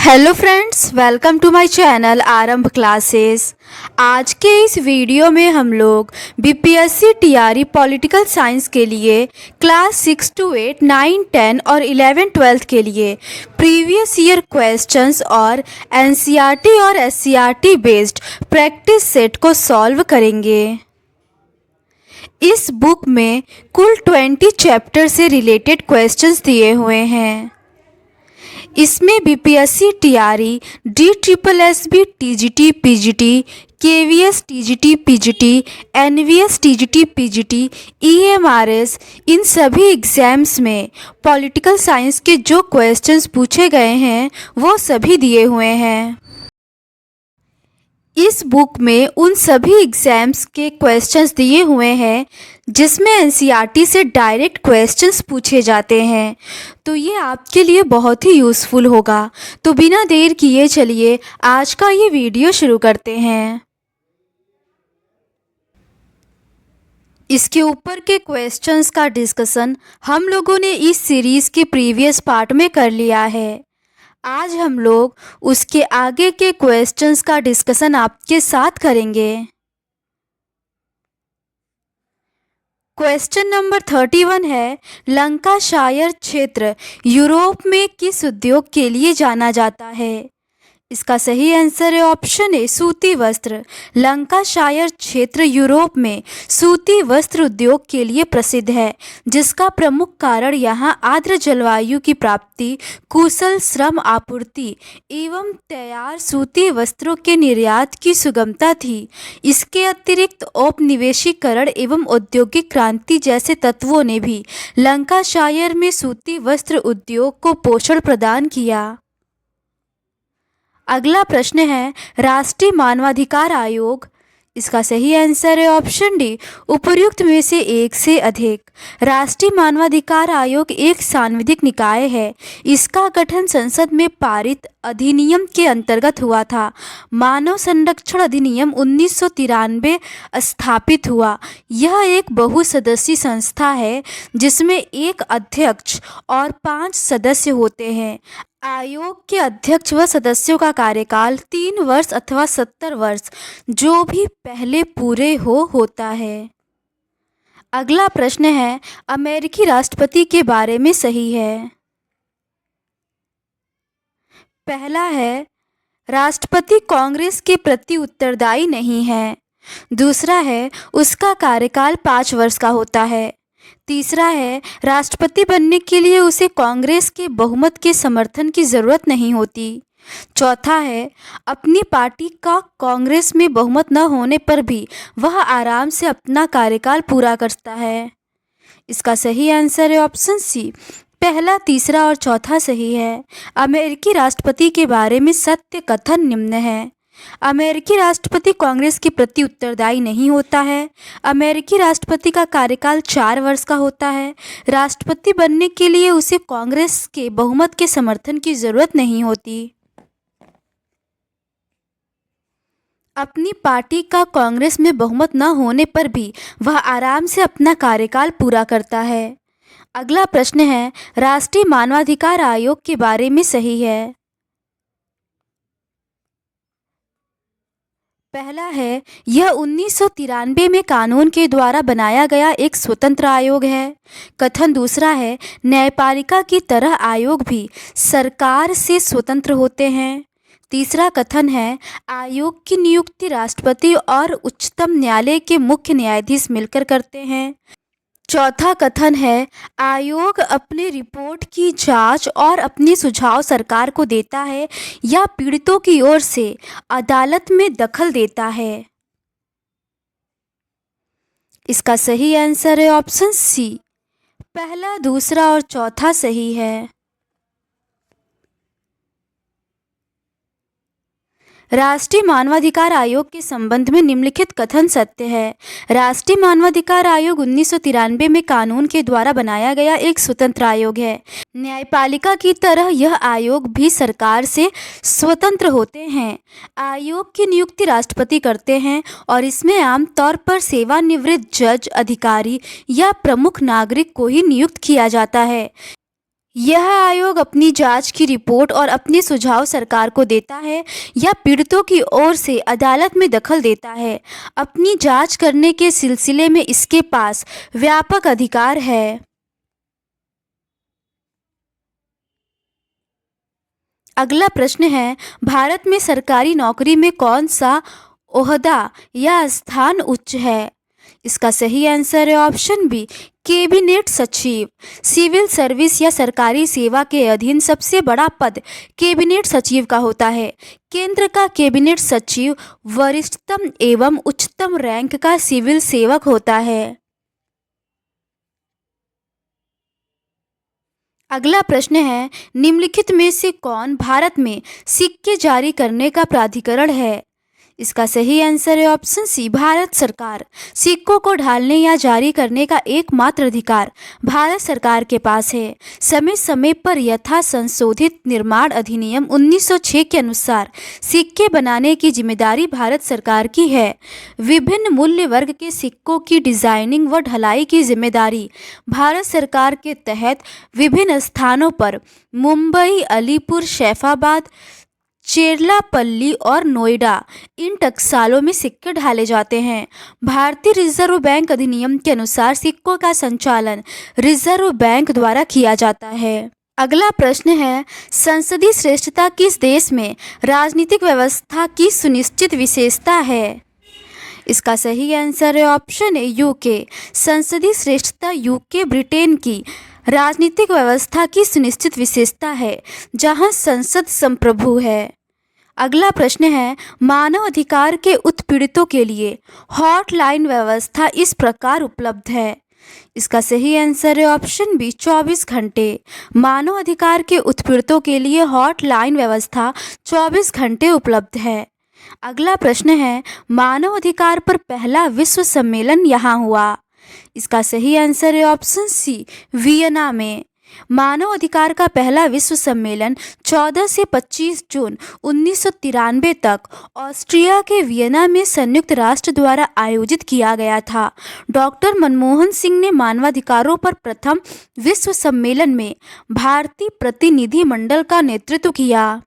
Hello friends, welcome to my channel Aarambh classes. आज के इस वीडियो में हम लोग बीपीएससी टीआरई पॉलिटिकल साइंस के लिए क्लास 6 to 8, 9, 10 और 11, 12 के लिए प्रीवियस ईयर क्वेश्चंस और एनसीईआरटी और एससीईआरटी बेस्ड प्रैक्टिस सेट को सॉल्व करेंगे। इस बुक में कुल 20 चैप्टर से रिलेटेड क्वेश्चंस दिए हुए हैं। इसमें BPSC TRE, DSSB TGT PGT, KVS TGT PGT, NVS TGT PGT, EMRS इन सभी एग्ज़ाम्स में पॉलिटिकल साइंस के जो क्वेश्चंस पूछे गए हैं वो सभी दिए हुए हैं। इस बुक में उन सभी एग्ज़ाम्स के क्वेश्चंस दिए हुए हैं जिसमें एनसीईआरटी से डायरेक्ट क्वेश्चंस पूछे जाते हैं, तो ये आपके लिए बहुत ही यूज़फुल होगा। तो बिना देर किए चलिए आज का ये वीडियो शुरू करते हैं। इसके ऊपर के क्वेश्चंस का डिस्कशन हम लोगों ने इस सीरीज़ के प्रीवियस पार्ट में कर लिया है। आज हम लोग उसके आगे के क्वेश्चंस का डिस्कशन आपके साथ करेंगे। क्वेश्चन नंबर 31 है, लंकाशायर क्षेत्र यूरोप में किस उद्योग के लिए जाना जाता है? इसका सही आंसर है ऑप्शन ए, सूती वस्त्र। लंकाशायर क्षेत्र यूरोप में सूती वस्त्र उद्योग के लिए प्रसिद्ध है, जिसका प्रमुख कारण यहाँ आर्द्र जलवायु की प्राप्ति, कुशल श्रम आपूर्ति एवं तैयार सूती वस्त्रों के निर्यात की सुगमता थी। इसके अतिरिक्त औपनिवेशीकरण एवं औद्योगिक क्रांति जैसे तत्वों ने भी लंकाशायर में सूती वस्त्र उद्योग को पोषण प्रदान किया। अगला प्रश्न है, राष्ट्रीय मानवाधिकार आयोग। इसका सही आंसर है ऑप्शन डी, उपर्युक्त में से एक से अधिक। राष्ट्रीय मानवाधिकार आयोग एक सांविधिक निकाय है। इसका गठन संसद में पारित अधिनियम के अंतर्गत हुआ था। मानव संरक्षण अधिनियम 1993 स्थापित हुआ। यह एक बहुसदस्यीय संस्था है जिसमें एक अध्यक्ष और 5 सदस्य होते हैं। आयोग के अध्यक्ष व सदस्यों का कार्यकाल 3 वर्ष अथवा 70 वर्ष जो भी पहले पूरे होता है। अगला प्रश्न है, अमेरिकी राष्ट्रपति के बारे में सही है। पहला है, राष्ट्रपति कांग्रेस के प्रति उत्तरदायी नहीं है। दूसरा है, उसका कार्यकाल 5 वर्ष का होता है। तीसरा है, राष्ट्रपति बनने के लिए उसे कांग्रेस के बहुमत के समर्थन की ज़रूरत नहीं होती। चौथा है, अपनी पार्टी का कांग्रेस में बहुमत न होने पर भी वह आराम से अपना कार्यकाल पूरा करता है। इसका सही आंसर है ऑप्शन सी, पहला, तीसरा और चौथा सही है। अमेरिकी राष्ट्रपति के बारे में सत्य कथन निम्न है। अमेरिकी राष्ट्रपति कांग्रेस के प्रति उत्तरदायी नहीं होता है। अमेरिकी राष्ट्रपति का कार्यकाल 4 वर्ष का होता है। राष्ट्रपति बनने के लिए उसे कांग्रेस के बहुमत के समर्थन की जरूरत नहीं होती। अपनी पार्टी का कांग्रेस में बहुमत न होने पर भी वह आराम से अपना कार्यकाल पूरा करता है। अगला प्रश्न है, राष्ट्रीय मानवाधिकार आयोग के बारे में सही है। पहला है, यह 1993 में कानून के द्वारा बनाया गया एक स्वतंत्र आयोग है। कथन दूसरा है, न्यायपालिका की तरह आयोग भी सरकार से स्वतंत्र होते हैं। तीसरा कथन है, आयोग की नियुक्ति राष्ट्रपति और उच्चतम न्यायालय के मुख्य न्यायाधीश मिलकर करते हैं। चौथा कथन है, आयोग अपने रिपोर्ट की जांच और अपने सुझाव सरकार को देता है या पीड़ितों की ओर से अदालत में दखल देता है। इसका सही आंसर है ऑप्शन सी, पहला, दूसरा और चौथा सही है। राष्ट्रीय मानवाधिकार आयोग के संबंध में निम्नलिखित कथन सत्य है। राष्ट्रीय मानवाधिकार आयोग 1993 में कानून के द्वारा बनाया गया एक स्वतंत्र आयोग है। न्यायपालिका की तरह यह आयोग भी सरकार से स्वतंत्र होते हैं। आयोग की नियुक्ति राष्ट्रपति करते हैं और इसमें आमतौर पर सेवानिवृत्त जज, अधिकारी या प्रमुख नागरिक को ही नियुक्त किया जाता है। यह आयोग अपनी जांच की रिपोर्ट और अपने सुझाव सरकार को देता है या पीड़ितों की ओर से अदालत में दखल देता है। अपनी जांच करने के सिलसिले में इसके पास व्यापक अधिकार है। अगला प्रश्न है, भारत में सरकारी नौकरी में कौन सा ओहदा या स्थान उच्च है? इसका सही आंसर है ऑप्शन बी, कैबिनेट सचिव। सिविल सर्विस या सरकारी सेवा के अधीन सबसे बड़ा पद कैबिनेट सचिव का होता है। केंद्र का कैबिनेट सचिव वरिष्ठतम एवं उच्चतम रैंक का सिविल सेवक होता है। अगला प्रश्न है, निम्नलिखित में से कौन भारत में सिक्के जारी करने का प्राधिकरण है? इसका सही आंसर है ऑप्शन सी, भारत सरकार। सिक्कों को ढालने या जारी करने का एकमात्र अधिकार भारत सरकार के पास है। समय समय पर यथा संशोधित निर्माण अधिनियम 1906 के अनुसार सिक्के बनाने की जिम्मेदारी भारत सरकार की है। विभिन्न मूल्य वर्ग के सिक्कों की डिजाइनिंग व ढलाई की जिम्मेदारी भारत सरकार के तहत विभिन्न स्थानों पर मुंबई, अलीपुर, सैफाबाद, चेरलापल्ली और नोएडा इन टकसालों में सिक्के ढाले जाते हैं। भारतीय रिजर्व बैंक अधिनियम के अनुसार सिक्कों का संचालन रिजर्व बैंक द्वारा किया जाता है। अगला प्रश्न है, संसदीय श्रेष्ठता किस देश में राजनीतिक व्यवस्था की सुनिश्चित विशेषता है? इसका सही आंसर है ऑप्शन ए, यूके। संसदीय श्रेष्ठता यूके ब्रिटेन की राजनीतिक व्यवस्था की सुनिश्चित विशेषता है जहां संसद संप्रभु है। अगला प्रश्न है, मानव अधिकार के उत्पीड़ितों के लिए हॉटलाइन व्यवस्था इस प्रकार उपलब्ध है। इसका सही आंसर है ऑप्शन बी, 24 घंटे। मानव अधिकार के उत्पीड़ितों के लिए हॉटलाइन व्यवस्था 24 घंटे उपलब्ध है। अगला प्रश्न है, मानव अधिकार पर पहला विश्व सम्मेलन यहाँ हुआ। इसका सही आंसर है ऑप्शन सी, वियना में। मानव अधिकार का पहला विश्व सम्मेलन 14 से 25 जून 1993 तक ऑस्ट्रिया के वियना में संयुक्त राष्ट्र द्वारा आयोजित किया गया था। डॉक्टर मनमोहन सिंह ने मानवाधिकारों पर प्रथम विश्व सम्मेलन में भारतीय प्रतिनिधिमंडल का नेतृत्व किया।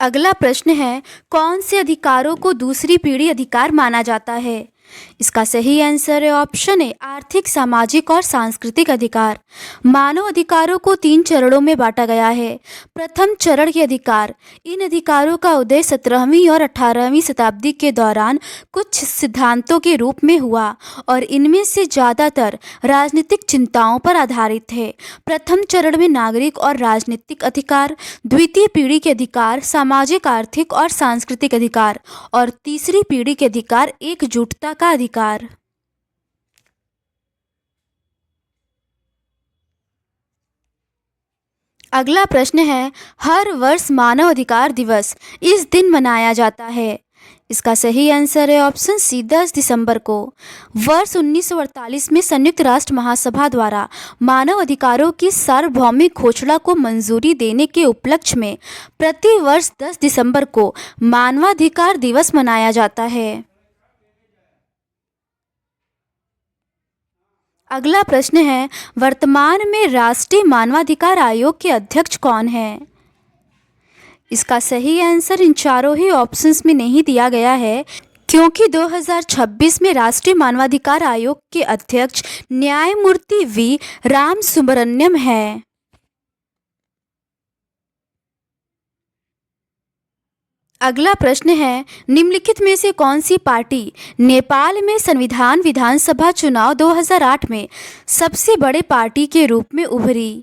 अगला प्रश्न है, कौन से अधिकारों को दूसरी पीढ़ी अधिकार माना जाता है? इसका सही आंसर है ऑप्शन ए, आर्थिक, सामाजिक और सांस्कृतिक अधिकार। मानव अधिकारों को 3 चरणों में बांटा गया है। प्रथम चरण के अधिकार, इन अधिकारों का उदय 17वीं और 18वीं शताब्दी के दौरान कुछ सिद्धांतों के रूप में हुआ और इनमें से ज़्यादातर राजनीतिक चिंताओं पर आधारित थे। प्रथम चरण में नागरिक और राजनीतिक अधिकार, द्वितीय पीढ़ी के अधिकार सामाजिक, आर्थिक और सांस्कृतिक अधिकार और तीसरी पीढ़ी के अधिकार एकजुटता का अधिकार। अगला प्रश्न है, हर वर्ष मानव अधिकार दिवस इस दिन मनाया जाता है। इसका सही आंसर है ऑप्शन सी, 10 दिसंबर को। वर्ष 1948 में संयुक्त राष्ट्र महासभा द्वारा मानव अधिकारों की सार्वभौमिक घोषणा को मंजूरी देने के उपलक्ष्य में प्रति वर्ष 10 दिसंबर को मानवाधिकार दिवस मनाया जाता है। अगला प्रश्न है, वर्तमान में राष्ट्रीय मानवाधिकार आयोग के अध्यक्ष कौन हैं? इसका सही आंसर इन चारों ही ऑप्शंस में नहीं दिया गया है क्योंकि 2026 में राष्ट्रीय मानवाधिकार आयोग के अध्यक्ष न्यायमूर्ति वी राम सुब्रमण्यम है। अगला प्रश्न है, निम्नलिखित में से कौन सी पार्टी नेपाल में संविधान विधानसभा चुनाव 2008 में सबसे बड़े पार्टी के रूप में उभरी?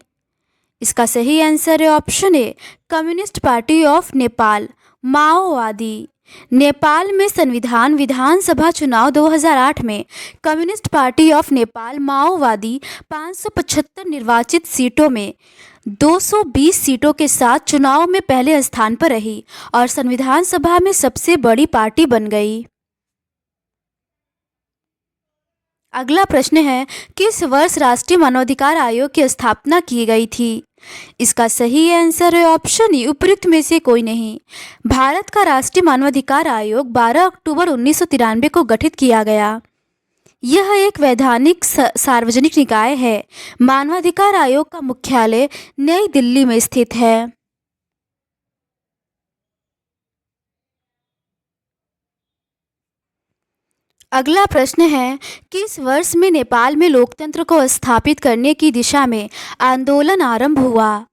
इसका सही आंसर है option A, communist party of Nepal, माओवादी। नेपाल में संविधान विधानसभा चुनाव 2008 में कम्युनिस्ट पार्टी ऑफ नेपाल माओवादी 575 निर्वाचित सीटों में 220 सीटों के साथ चुनाव में पहले स्थान पर रही और संविधान सभा में सबसे बड़ी पार्टी बन गई। अगला प्रश्न है, किस वर्ष राष्ट्रीय मानवाधिकार आयोग की स्थापना की गई थी? इसका सही आंसर है ऑप्शन ई, उपयुक्त में से कोई नहीं। भारत का राष्ट्रीय मानवाधिकार आयोग 12 अक्टूबर 1993 को गठित किया गया। यह एक वैधानिक सार्वजनिक निकाय है। मानवाधिकार आयोग का मुख्यालय नई दिल्ली में स्थित है। अगला प्रश्न है, किस वर्ष में नेपाल में लोकतंत्र को स्थापित करने की दिशा में आंदोलन आरंभ हुआ?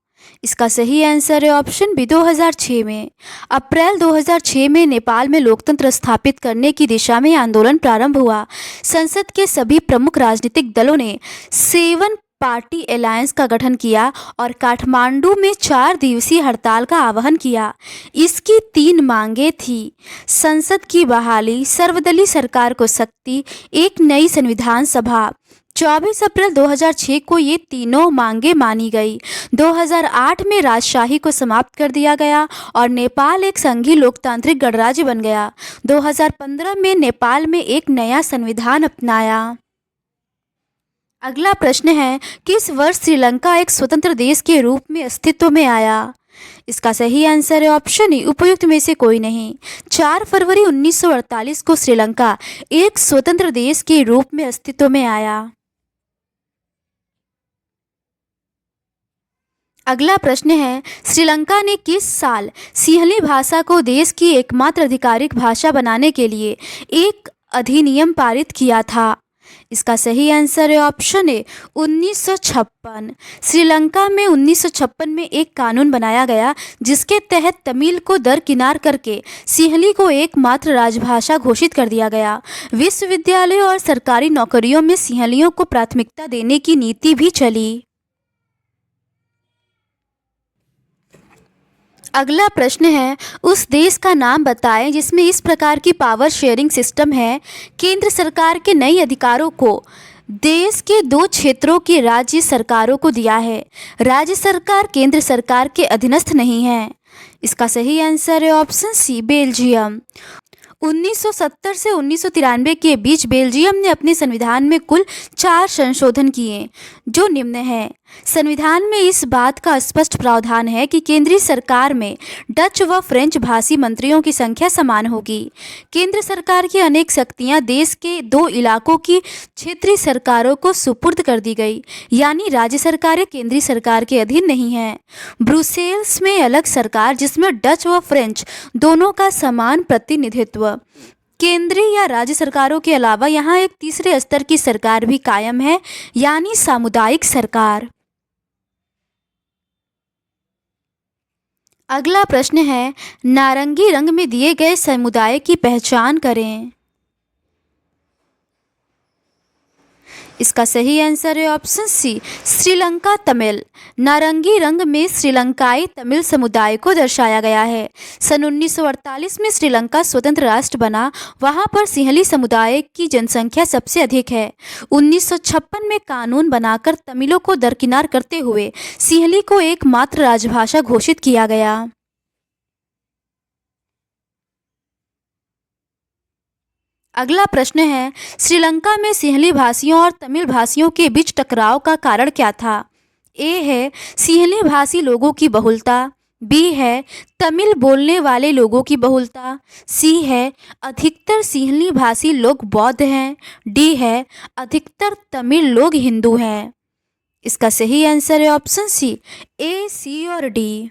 इसका सही आंसर है ऑप्शन बी 2006 में। अप्रैल 2006 में नेपाल में लोकतंत्र स्थापित करने की दिशा में आंदोलन प्रारंभ हुआ। संसद के सभी प्रमुख राजनीतिक दलों ने 7 पार्टी अलायंस का गठन किया और काठमांडू में 4 दिवसीय हड़ताल का आह्वान किया। इसकी 3 मांगें थी: संसद की बहाली, सर्वदलीय सरकार को शक्ति, एक नई संविधान सभा। 24 अप्रैल 2006 को ये तीनों मांगें मानी गई। 2008 में राजशाही को समाप्त कर दिया गया और नेपाल एक संघीय लोकतांत्रिक गणराज्य बन गया। 2015 में नेपाल में एक नया संविधान अपनाया। अगला प्रश्न है, किस वर्ष श्रीलंका एक स्वतंत्र देश के रूप में अस्तित्व में आया? इसका सही आंसर है ऑप्शन ई, उपयुक्त में से कोई नहीं। 4 फरवरी 1948 को श्रीलंका एक स्वतंत्र देश के रूप में अस्तित्व में आया। अगला प्रश्न है, श्रीलंका ने किस साल सिंहली भाषा को देश की एकमात्र आधिकारिक भाषा बनाने के लिए एक अधिनियम पारित किया था? इसका सही आंसर है ऑप्शन ए, 1956। श्रीलंका में 1956 में एक कानून बनाया गया जिसके तहत तमिल को दरकिनार करके सिंहली को एकमात्र राजभाषा घोषित कर दिया गया। विश्वविद्यालयों और सरकारी नौकरियों में सिंहलियों को प्राथमिकता देने की नीति भी चली। अगला प्रश्न है, उस देश का नाम बताएं जिसमें इस प्रकार की पावर शेयरिंग सिस्टम है। केंद्र सरकार के नए अधिकारों को देश के 2 क्षेत्रों की राज्य सरकारों को दिया है। राज्य सरकार केंद्र सरकार के अधीनस्थ नहीं है। इसका सही आंसर है ऑप्शन सी, बेल्जियम। 1970 से 1993 के बीच बेल्जियम ने अपने संविधान में कुल 4 संशोधन किए जो निम्न हैं। संविधान में इस बात का स्पष्ट प्रावधान है कि केंद्रीय सरकार में डच व फ्रेंच भाषी मंत्रियों की संख्या समान होगी। केंद्र सरकार की अनेक शक्तियां देश के 2 इलाकों की क्षेत्रीय सरकारों को सुपुर्द कर दी गई, यानी राज्य सरकारें केंद्रीय सरकार के अधीन नहीं हैं। ब्रुसेल्स में अलग सरकार जिसमें डच व फ्रेंच दोनों का समान प्रतिनिधित्व। केंद्रीय या राज्य सरकारों के अलावा यहाँ एक तीसरे स्तर की सरकार भी कायम है, यानी सामुदायिक सरकार। अगला प्रश्न है, नारंगी रंग में दिए गए समुदाय की पहचान करें। इसका सही आंसर है ऑप्शन सी, श्रीलंका तमिल। नारंगी रंग में श्रीलंकाई तमिल समुदाय को दर्शाया गया है। सन 1948 में श्रीलंका स्वतंत्र राष्ट्र बना। वहां पर सिंहली समुदाय की जनसंख्या सबसे अधिक है। 1956 में कानून बनाकर तमिलों को दरकिनार करते हुए सिंहली को एकमात्र राजभाषा घोषित किया गया। अगला प्रश्न है, श्रीलंका में सिंहली भाषियों और तमिल भाषियों के बीच टकराव का कारण क्या था? ए है सिंहली भाषी लोगों की बहुलता, बी है तमिल बोलने वाले लोगों की बहुलता, सी है अधिकतर सिंहली भाषी लोग बौद्ध हैं, डी है अधिकतर तमिल लोग हिंदू हैं। इसका सही आंसर है ऑप्शन सी, ए, सी और डी।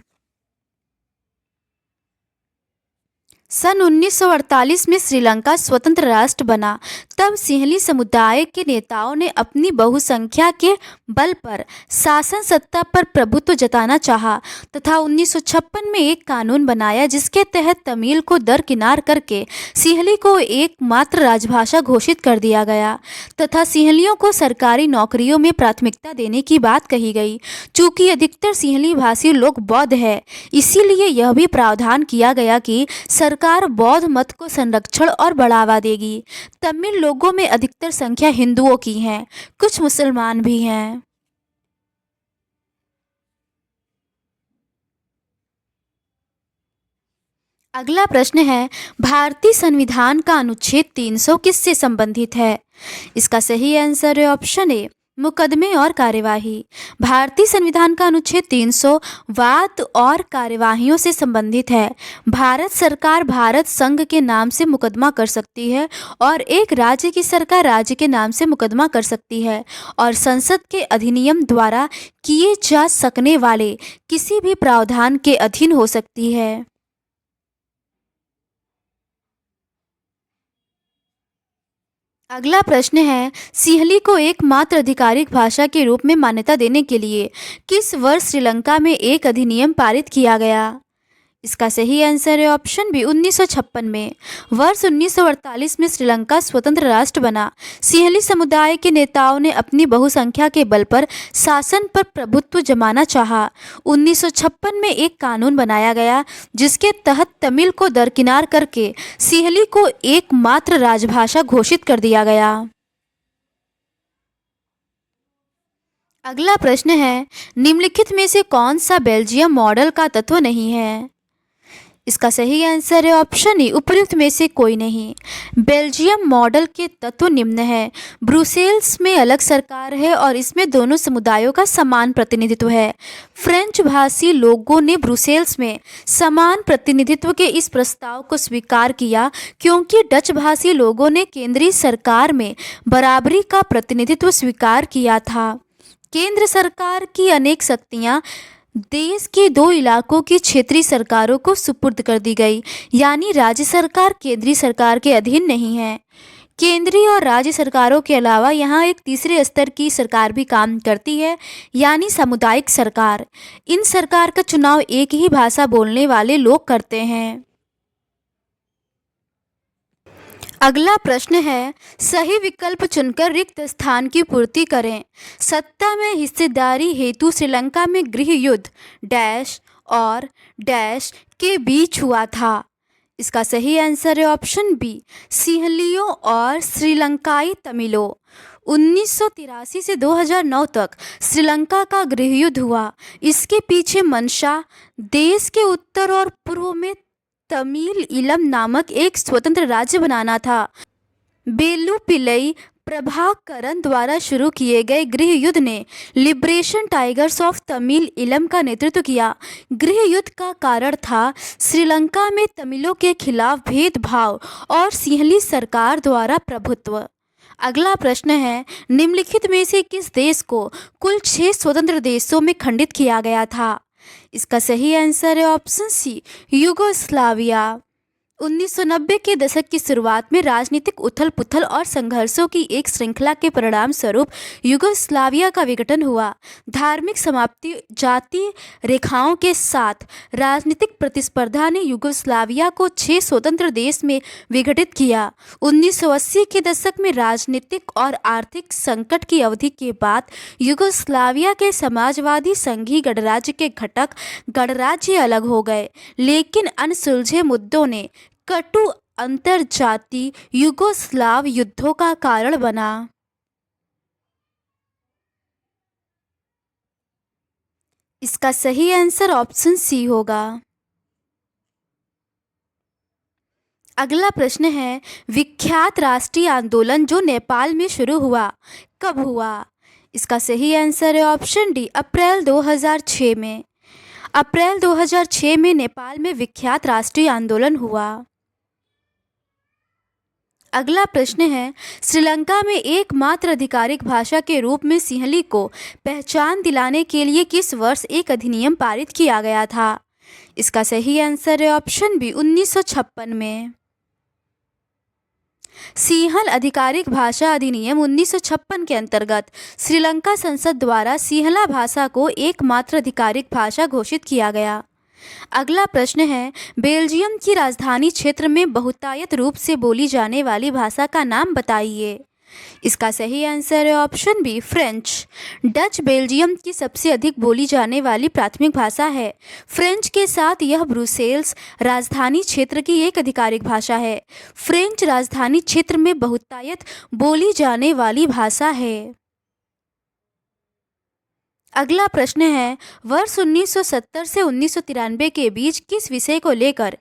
सन 1948 में श्रीलंका स्वतंत्र राष्ट्र बना। तब सिंहली समुदाय के नेताओं ने अपनी बहुसंख्या के बल पर शासन सत्ता पर प्रभुत्व जताना चाहा तथा 1956 में एक कानून बनाया जिसके तहत तमिल को दरकिनार करके सिंहली को एकमात्र राजभाषा घोषित कर दिया गया तथा सिंहलियों को सरकारी नौकरियों में प्राथमिकता देने की बात कही गई। चूंकि अधिकतर सिंहली भाषी लोग बौद्ध है, इसीलिए यह भी प्रावधान किया गया कि सरकार बौद्ध मत को संरक्षण और बढ़ावा देगी। तमिल लोगों में अधिकतर संख्या हिंदुओं की है, कुछ मुसलमान भी हैं। अगला प्रश्न है, भारतीय संविधान का अनुच्छेद 300 किससे संबंधित है? इसका सही आंसर है ऑप्शन ए, मुकदमे और कार्यवाही। भारतीय संविधान का अनुच्छेद 300 वाद और कार्यवाहियों से संबंधित है। भारत सरकार भारत संघ के नाम से मुकदमा कर सकती है और एक राज्य की सरकार राज्य के नाम से मुकदमा कर सकती है और संसद के अधिनियम द्वारा किए जा सकने वाले किसी भी प्रावधान के अधीन हो सकती है। अगला प्रश्न है, सिंहली को एकमात्र आधिकारिक भाषा के रूप में मान्यता देने के लिए किस वर्ष श्रीलंका में एक अधिनियम पारित किया गया? इसका सही आंसर है ऑप्शन बी 1956 में। वर्ष 1948 में श्रीलंका स्वतंत्र राष्ट्र बना। सिंहली समुदाय के नेताओं ने अपनी बहुसंख्या के बल पर शासन पर प्रभुत्व जमाना चाहा। 1956 में एक कानून बनाया गया जिसके तहत तमिल को दरकिनार करके सिंहली को एकमात्र राजभाषा घोषित कर दिया गया। अगला प्रश्न है, निम्नलिखित में से कौन सा बेल्जियम मॉडल का तत्व नहीं है? इसका सही आंसर है ऑप्शन ई उपयुक्त में से कोई नहीं। बेल्जियम मॉडल के तत्व निम्न है। ब्रुसेल्स में अलग सरकार है और इसमें दोनों समुदायों का समान प्रतिनिधित्व है। फ्रेंच भाषी लोगों ने ब्रुसेल्स में समान प्रतिनिधित्व के इस प्रस्ताव को स्वीकार किया क्योंकि डच भाषी लोगों ने केंद्रीय सरकार में बराबरी का प्रतिनिधित्व स्वीकार किया था। केंद्र सरकार की अनेक शक्तियां देश के दो इलाकों की क्षेत्रीय सरकारों को सुपुर्द कर दी गई, यानी राज्य सरकार केंद्रीय सरकार के अधीन नहीं है। केंद्रीय और राज्य सरकारों के अलावा यहाँ एक तीसरे स्तर की सरकार भी काम करती है, यानी सामुदायिक सरकार। इन सरकार का चुनाव एक ही भाषा बोलने वाले लोग करते हैं। अगला प्रश्न है, सही विकल्प चुनकर रिक्त स्थान की पूर्ति करें। सत्ता में हिस्सेदारी हेतु श्रीलंका में गृह युद्ध डैश और डैश के बीच हुआ था। इसका सही आंसर है ऑप्शन बी सिंहलियों और श्रीलंकाई तमिलों। 1983 से 2009 तक श्रीलंका का गृह युद्ध हुआ। इसके पीछे मंशा देश के उत्तर और पूर्व में तमिल ईलम नामक एक स्वतंत्र राज्य बनाना था। बेलू पिल्लई प्रभाकरन द्वारा शुरू किए गए गृह युद्ध ने liberation tigers of Tamil Eelam का नेतृत्व किया। गृह युद्ध का कारण था श्रीलंका में तमिलों के खिलाफ भेदभाव और सिंहली सरकार द्वारा प्रभुत्व। अगला प्रश्न है, निम्नलिखित में से किस देश को कुल 6 स्वतंत्र देशों में खंडित किया गया था? इसका सही आंसर है ऑप्शन सी यूगोस्लाविया। 1990 के दशक की शुरुआत में राजनीतिक उथल पुथल और संघर्षों की एक श्रृंखला के परिणाम स्वरूप यूगोस्लाविया का विघटन हुआ। धार्मिक समाप्ति जातीय रेखाओं के साथ राजनीतिक प्रतिस्पर्धा ने यूगोस्लाविया को 6 स्वतंत्र देश में विघटित किया। 1980 के दशक में राजनीतिक और आर्थिक संकट की अवधि के बाद यूगोस्लाविया के समाजवादी संघीय गणराज्य के घटक गणराज्य अलग हो गए, लेकिन अनसुलझे मुद्दों ने कटु अंतर्जातीय युगोस्लाव युद्धों का कारण बना। इसका सही आंसर ऑप्शन सी होगा। अगला प्रश्न है, विख्यात राष्ट्रीय आंदोलन जो नेपाल में शुरू हुआ कब हुआ? इसका सही आंसर है ऑप्शन डी अप्रैल 2006 में। अप्रैल 2006 में नेपाल में विख्यात राष्ट्रीय आंदोलन हुआ। अगला प्रश्न है, श्रीलंका में एकमात्र आधिकारिक भाषा के रूप में सिंहली को पहचान दिलाने के लिए किस वर्ष एक अधिनियम पारित किया गया था? इसका सही आंसर है ऑप्शन बी 1956 में। सिंहल आधिकारिक भाषा अधिनियम 1956 के अंतर्गत श्रीलंका संसद द्वारा सिंहला भाषा को एकमात्र आधिकारिक भाषा घोषित किया गया। अगला प्रश्न है, बेल्जियम की राजधानी क्षेत्र में बहुतायत रूप से बोली जाने वाली भाषा का नाम बताइए। इसका सही आंसर है option B French. Dutch Belgium की सबसे अधिक बोली जाने वाली प्राथमिक भाषा है। फ्रेंच के साथ यह ब्रुसेल्स राजधानी क्षेत्र की एक आधिकारिक भाषा है। फ्रेंच राजधानी क्षेत्र में बहुतायत बोली जाने वाली भाषा है। अगला प्रश्न है, वर्ष 1970 से 1993 के बीच किस विषय को लेकर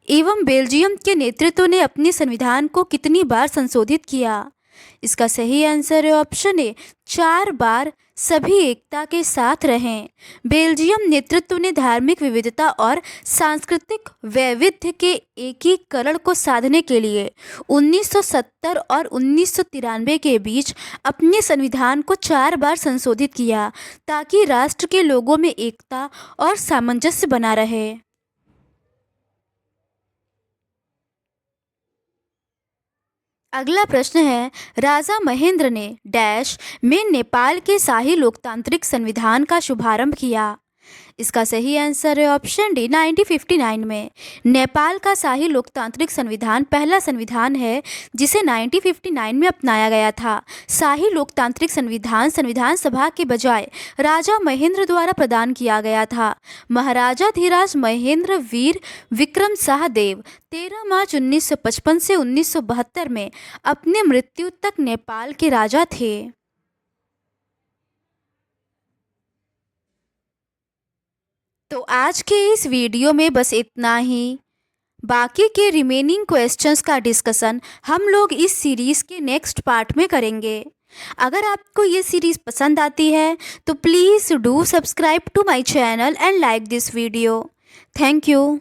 एवं बेल्जियम के नेतृत्व ने अपने संविधान को कितनी बार संशोधित किया? इसका सही आंसर है ऑप्शन ए, 4 बार सभी एकता के साथ रहें। बेल्जियम नेतृत्व ने धार्मिक विविधता और सांस्कृतिक वैविध्य के एकीकरण को साधने के लिए 1970 और 1993 के बीच अपने संविधान को 4 बार संशोधित किया ताकि राष्ट्र के लोगों में एकता और सामंजस्य बना रहे। अगला प्रश्न है, राजा महेंद्र ने डैश में नेपाल के शाही लोकतांत्रिक संविधान का शुभारंभ किया। इसका सही आंसर है ऑप्शन डी, 1959 में। नेपाल का शाही लोकतांत्रिक संविधान पहला संविधान है जिसे 1959 में अपनाया गया था। शाही लोकतांत्रिक संविधान संविधान सभा के बजाय राजा महेंद्र द्वारा प्रदान किया गया था। महाराजा धीराज महेंद्र वीर विक्रम शाहदेव 13 मार्च 1955 से 1972 में अपने मृत्यु तक नेपाल के राजा थे। तो आज के इस वीडियो में बस इतना ही। बाकी के रिमेनिंग क्वेश्चंस का डिस्कशन हम लोग इस सीरीज़ के नेक्स्ट पार्ट में करेंगे। अगर आपको ये सीरीज़ पसंद आती है तो please do subscribe to my channel and like this video. Thank you.